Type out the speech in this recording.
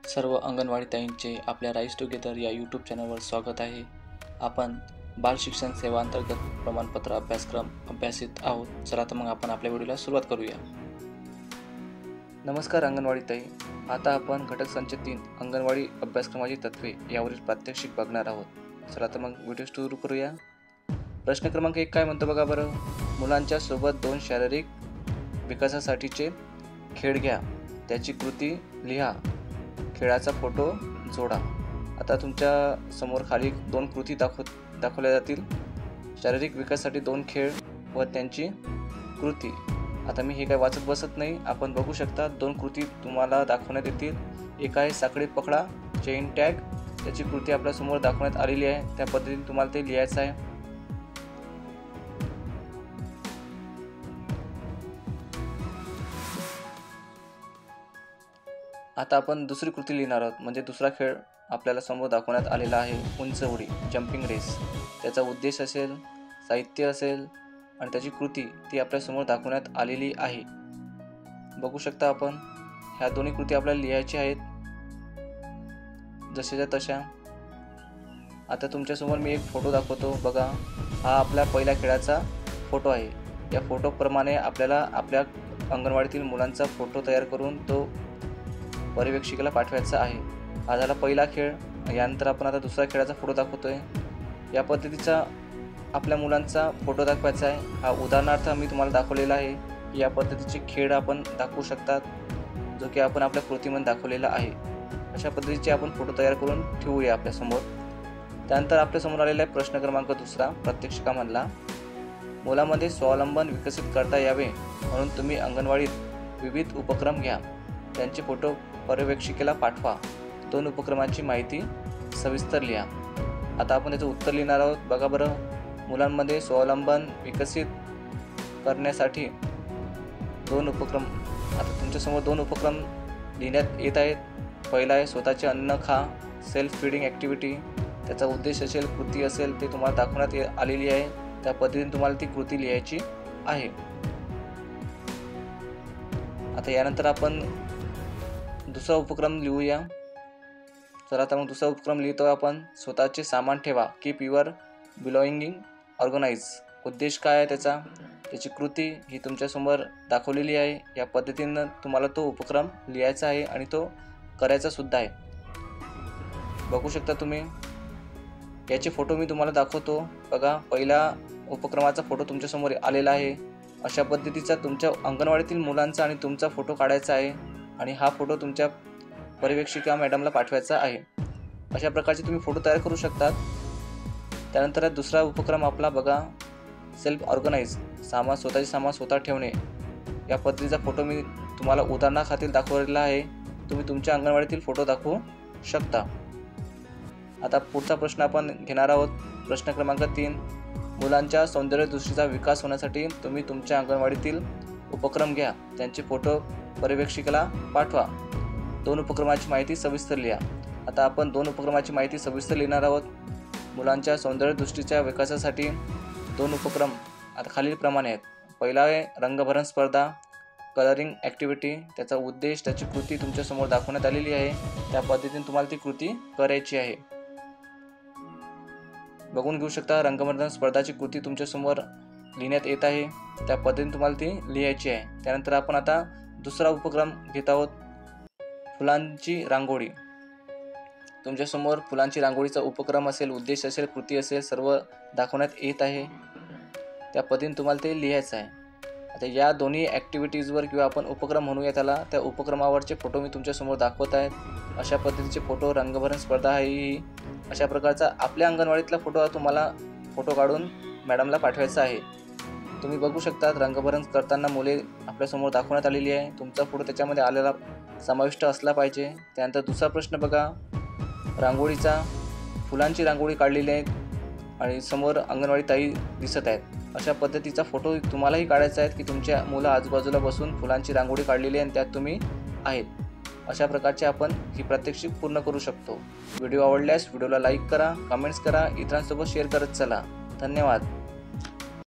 सर्व अंगणवाडी ताईंचे आपल्या rice together या यूट्यूब चॅनलवर स्वागत आहे. आपण बाल शिक्षण सेवा अंतर्गत प्रमाणपत्र अभ्यासक्रम अभ्यासित आहोत. चला तर मग आपण आपल्या व्हिडिओला सुरुवात करूया. नमस्कार अंगणवाडी ताई, आता आपण घटक संच 3 अंगणवाडी अभ्यासक्रमाची तत्त्वे यावरील प्रात्यक्षिक बघणार आहोत. चला तर मग व्हिडिओ सुरू करूया. प्रश्न क्रमांक 1 काय म्हणतो बघा बरं. मुलांच्या सोबत 2 शारीरिक विकासासाठीचे खेळ घ्या, त्याची कृती लिहा, खेळाचा फोटो जोडा. आता तुमच्या समोर खाली 2 कृती दाखवल्या जातील. शारीरिक विकासासाठी 2 खेळ व त्यांची कृती. आता मी हे काय वाचत बसत नाही, आपण बघू शकता 2 कृती तुम्हाला दाखवण्यात येतील. एक आहे साखळी पकडा, चेन टॅग, त्याची कृती आपल्या समोर दाखवण्यात आलेली आहे. त्या पद्धतीने तुम्हाला ते लिहायचं आहे. आता आपण दुसरी कृती लिहिणार आहोत, म्हणजे दुसरा खेळ आपल्याला समोर दाखवण्यात आलेला आहे. उंच उडी, जम्पिंग रेस. त्याचा उद्देश असेल, साहित्य असेल आणि त्याची कृती ती आपल्यासमोर दाखवण्यात आलेली आहे. बघू शकता आपण ह्या दोन्ही कृती आपल्याला लिहायच्या आहेत जशाच्या तशा. आता तुमच्यासमोर मी एक फोटो दाखवतो बघा. हा आपल्या पहिल्या खेळाचा फोटो आहे. या फोटोप्रमाणे आपल्याला आपल्या अंगणवाडीतील मुलांचा फोटो तयार करून तो पर्यवेक्षिकेला पाठवायचा आहे. हा झाला पहिला खेळ. यानंतर आपण आता दुसऱ्या खेळाचा फोटो दाखवतोय. या पद्धतीचा आपल्या मुलांचा फोटो दाखवायचा आहे. हा उदाहरणार्थ मी तुम्हाला दाखवलेला आहे. या पद्धतीचे खेळ आपण दाखवू शकतात, जो की आपण आपल्या कृतीमध्ये दाखवलेला आहे. अशा पद्धतीचे आपण फोटो तयार करून ठेवूया आपल्यासमोर. त्यानंतर आपल्यासमोर आलेला आहे प्रश्न क्रमांक 2 प्रात्यक्षिकामधला. मुलामध्ये स्वावलंबन विकसित करता यावे म्हणून तुम्ही अंगणवाडीत विविध उपक्रम घ्या, त्यांचे फोटो पर्यवेक्षिकेला पाठवा, 2 उपक्रमांची माहिती सविस्तर लिहा. आता आपण त्याचं उत्तर लिहिणार आहोत. बघा बरं. मुलांमध्ये स्वावलंबन विकसित करण्यासाठी 2 उपक्रम. आता तुमच्यासमोर 2 उपक्रम लिहिण्यात येत आहेत. पहिला आहे स्वतःचे अन्न खा, सेल्फ फीडिंग ॲक्टिव्हिटी. त्याचा उद्देश असेल, कृती असेल, ते तुम्हाला दाखवण्यात आलेली आहे. त्या पद्धतीने तुम्हाला ती कृती लिहायची आहे. आता यानंतर आपण दुसरा उपक्रम लिहूया. चला आता मग दुसरा उपक्रम लिहितो आपण. स्वतःचे सामान ठेवा, कीप युअर बिलॉंगिंग ऑर्गनाइज. उद्देश काय आहे त्याचा, त्याची कृती ही तुमच्यासमोर दाखवलेली आहे. या पद्धतीनं तुम्हाला तो उपक्रम लिहायचा आहे आणि तो करायचा सुद्धा आहे. बघू शकता तुम्ही. याचे फोटो मी तुम्हाला दाखवतो बघा. पहिला उपक्रमाचा फोटो तुमच्यासमोर आलेला आहे. अशा पद्धतीचा तुमच्या अंगणवाडीतील मुलांचा आणि तुमचा फोटो काढायचा आहे आणि हा फोटो तुमच्या पर्यवेक्षिका मॅडमला पाठवायचा आहे. अशा प्रकारचे तुम्ही फोटो तयार करू शकतात. त्यानंतर दुसरा उपक्रम आपला बघा, सेल्फ ऑर्गनाइज. स्वतःचे सामान स्वतः ठेवणे. या पद्धतीचा फोटो मी तुम्हाला उदाहरणाखातील दाखवलेला आहे. तुम्ही तुमच्या अंगणवाडीतील फोटो दाखवू शकता. आता पुढचा प्रश्न आपण घेणार आहोत. प्रश्न क्रमांक 3. मुलांच्या सौंदर्यदृष्टीचा विकास होण्यासाठी तुम्ही तुमच्या अंगणवाडीतील उपक्रम घ्या, त्यांचे फोटो पर्यवेक्षिकेला पाठवा, 2 उपक्रमाची माहिती सविस्तर लिहा. आता आपण 2 उपक्रमाची माहिती सविस्तर लिहिणार आहोत. मुलांच्या सौंदर्यदृष्टीच्या विकासासाठी 2 उपक्रम आता खालीलप्रमाणे आहेत. पहिला आहे रंगभरण स्पर्धा, कलरिंग ॲक्टिव्हिटी. त्याचा उद्देश, त्याची कृती तुमच्यासमोर दाखवण्यात आलेली आहे. त्या पद्धतीने तुम्हाला ती कृती करायची आहे. बघून घेऊ शकता. रंगभरण स्पर्धाची कृती तुमच्यासमोर लिहिण्यात येत आहे. त्या पद्धतीने तुम्हाला ती लिहायची आहे. त्यानंतर आपण आता दुसरा उपक्रम घेत आहोत, फुलांची रांगोळी. तुमच्यासमोर फुलांची रांगोळीचा उपक्रम असेल, उद्देश असेल, कृती असेल, सर्व दाखवण्यात येत आहे. त्या पद्धतीने तुम्हाला ते लिहायचं आहे. आता या दोन्ही ॲक्टिव्हिटीजवर किंवा आपण उपक्रम म्हणूया त्याला, त्या उपक्रमावरचे फोटो मी तुमच्यासमोर दाखवत आहे. अशा पद्धतीचे फोटो. रंगभरण स्पर्धा आहे ही. अशा प्रकारचा आपल्या अंगणवाडीतला फोटो तुम्हाला फोटो काढून मॅडमला पाठवायचा आहे. तुम्ही बघू शकता रंगभरण करताना मुले आपल्यासमोर दाखवण्यात आलेली आहे. तुमचा फोटो त्याच्यामध्ये आलेला समाविष्ट असला पाहिजे. त्यानंतर दुसरा प्रश्न बघा, रांगोळीचा. फुलांची रांगोळी काढलेली आहे आणि समोर अंगणवाडी ताई दिसत आहेत. अशा पद्धतीचा फोटो तुम्हालाही काढायचा आहे की तुमच्या मुलं आजूबाजूला बसून फुलांची रांगोळी काढलेली आहे आणि त्यात तुम्ही आहेत. अशा प्रकारचे आपण ही प्रात्यक्षिक पूर्ण करू शकतो. व्हिडिओ आवडल्यास व्हिडिओला लाईक करा, कमेंट्स करा, इतरांसोबत शेअर करत चला. धन्यवाद.